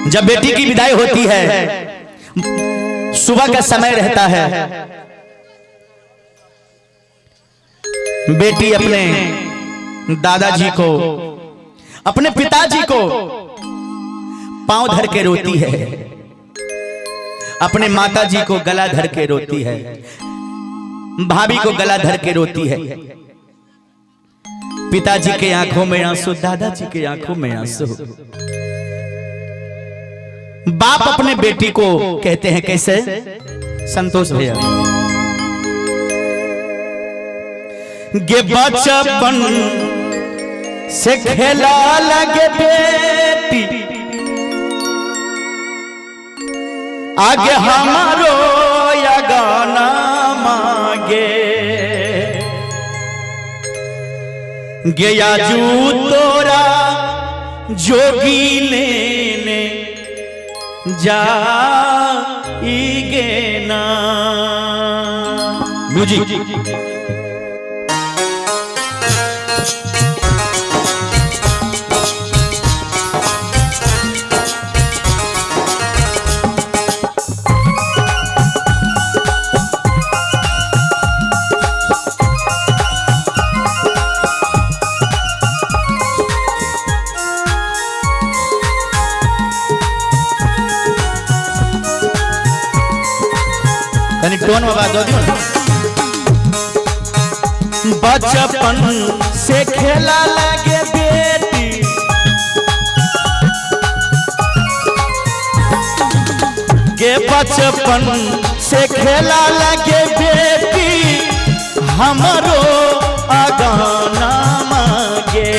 जब बेटी की विदाई होती है, सुबह का समय रहता है, बेटी अपने दादाजी को, अपने पिताजी को पांव धर के रोती है, अपने माताजी को गला धर के रोती है, भाभी को गला धर के रोती है। पिताजी के आंखों में आंसू, दादाजी के आंखों में आंसू। बाप अपने बेटी को कहते हैं कैसे, संतोष भैया, गे बचपन से खेला लगे बेटी, आगे हमारो या गाना मांगे, गया जू तोरा जोगी लेने जाइगे ना। म्यूजिक। टोन में बात होती है। बचपन से खेला लगे बेटी, के बचपन से खेला लगे बेटी, हमरो आगाना मांगे,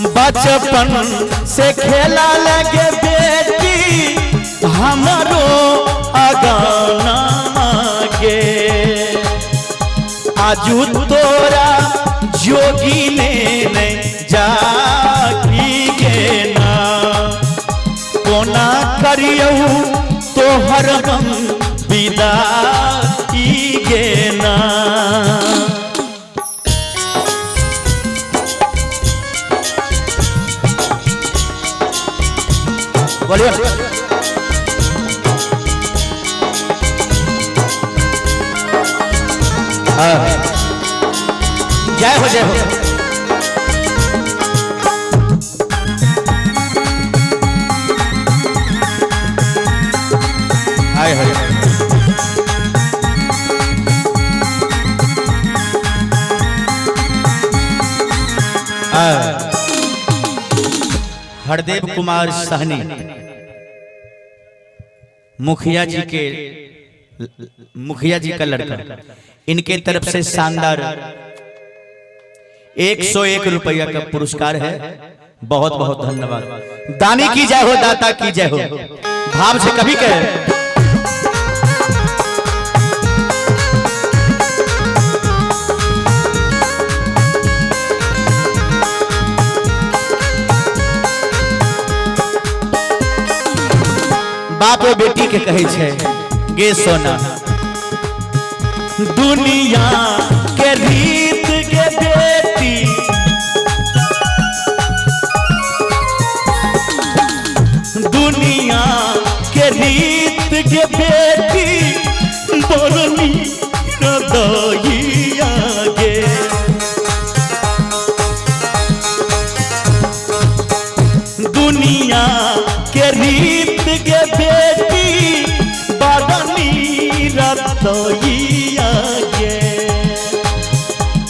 बचपन से खेला लगे बेटी, हमरो आगाना मांगे, आजू तोरा जोगी ने जागे ना, कोना करियऊ तोहर हम विदाईगे ना। बोलिए। जय हो जय हो। आए हो। हरदेव कुमार सहनी मुखिया जी का लड़का, इनके तरफ से शानदार 101 रुपया का पुरस्कार है। बहुत बहुत धन्यवाद। दानी की जय हो, दाता की जय हो। भाव से कभी कहे बाप और बेटी के कहे छे, गे सोना दुनिया के रीत के बेटी, दुनिया के रीत के बेटी, बरनी रदइया गे, दुनिया के रीत के बेटी, बरनी रदइया गे,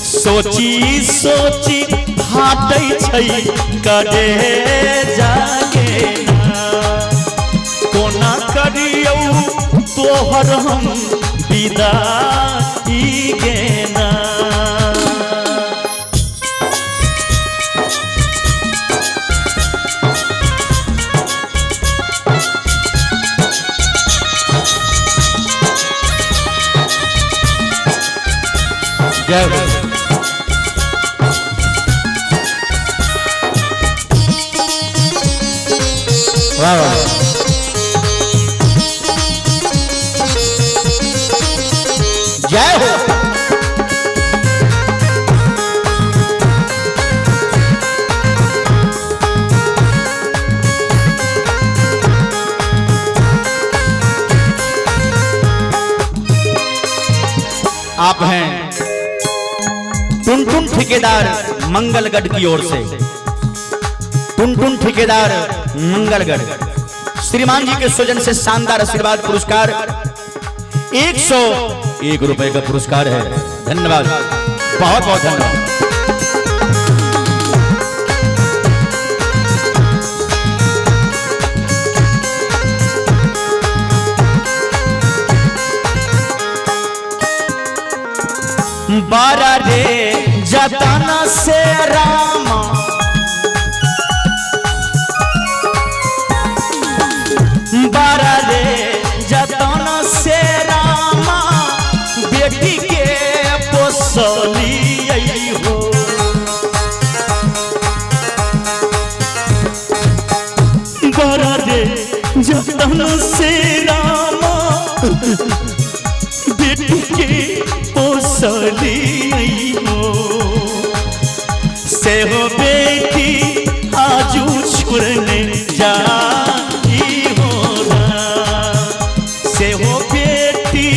सोची सोची फाटै छै करे जागे ना, कोना करियौ तोहर हम विदाईगे ना। जय हो। वाह वाह। जय हो। आप हैं टुनटुन ठेकेदार मंगलगढ़ की ओर से, टुनटुन ठेकेदार मंगलगढ़ श्रीमान जी के स्वजन से शानदार आशीर्वाद पुरस्कार 101 रुपए का पुरस्कार है। धन्यवाद, बहुत बहुत धन्यवाद। बारा रे जताना से रामा, बारा रे जताना से रामा, बेटी के पोसली हो। बारा रे जताना से रामा, बेटी के पोसली हो। से हो बेटी आजू छोड़ने जाई हो ना, से हो बेटी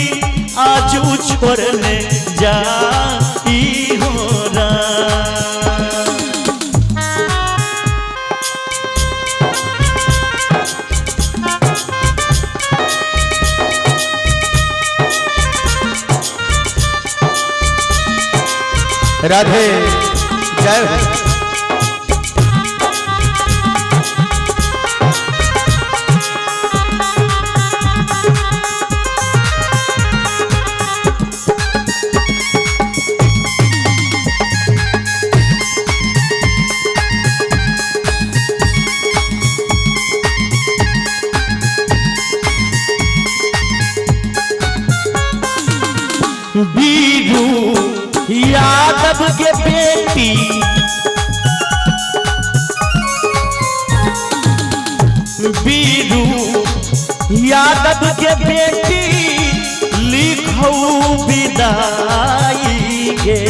आजू छोड़ने जाई हो ना। राधे जय हो। बीरू यादव के बेटी, बीरू यादव के बेटी, लिखो विदाई के।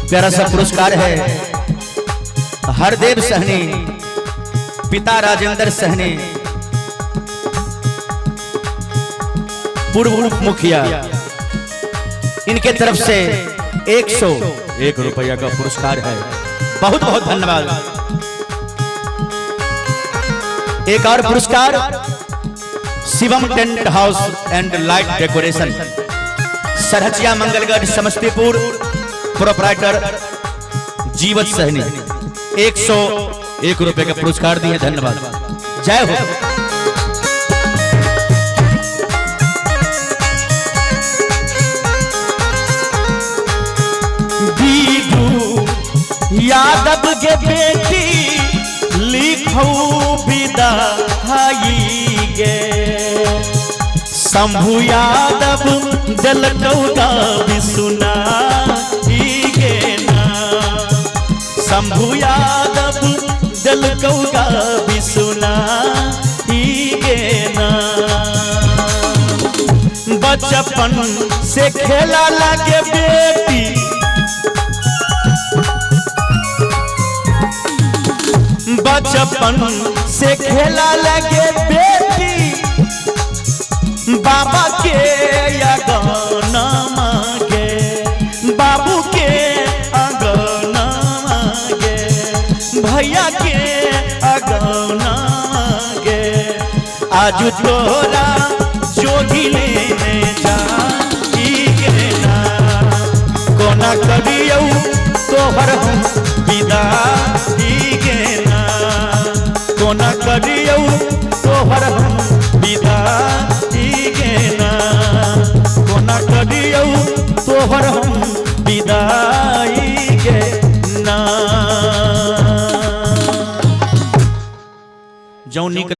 प्यारा सा पुरस्कार है हरदेव सहनी, पिता राजेंद्र सहनी, पूर्व उप मुखिया, इनके तरफ से 101 रुपया का पुरस्कार है। बहुत बहुत धन्यवाद। एक और पुरस्कार Shivam tent house and light decoration, Sarhachiya Mangalgarh Samastipur, proprietor Jeevat Sahni, 101 रुपए का पुरस्कार दिए। धन्यवाद, जय हो। यादव के बेटी, लिखो विदाई गे। शंभु यादव जलकौदा भी सुनाई गे ना, शंभु यादव जलकौदा भी सुनाई गे ना। बचपन से खेला लगे बेटी, बचपन से खेला लगे बेटी, बाबा के अगना मांगे, बाबू के अगना मांगे, भैया के अगना मांगे। आज तोरा जोगी लेने जाई गे ना, कोना करियौ तोहर हम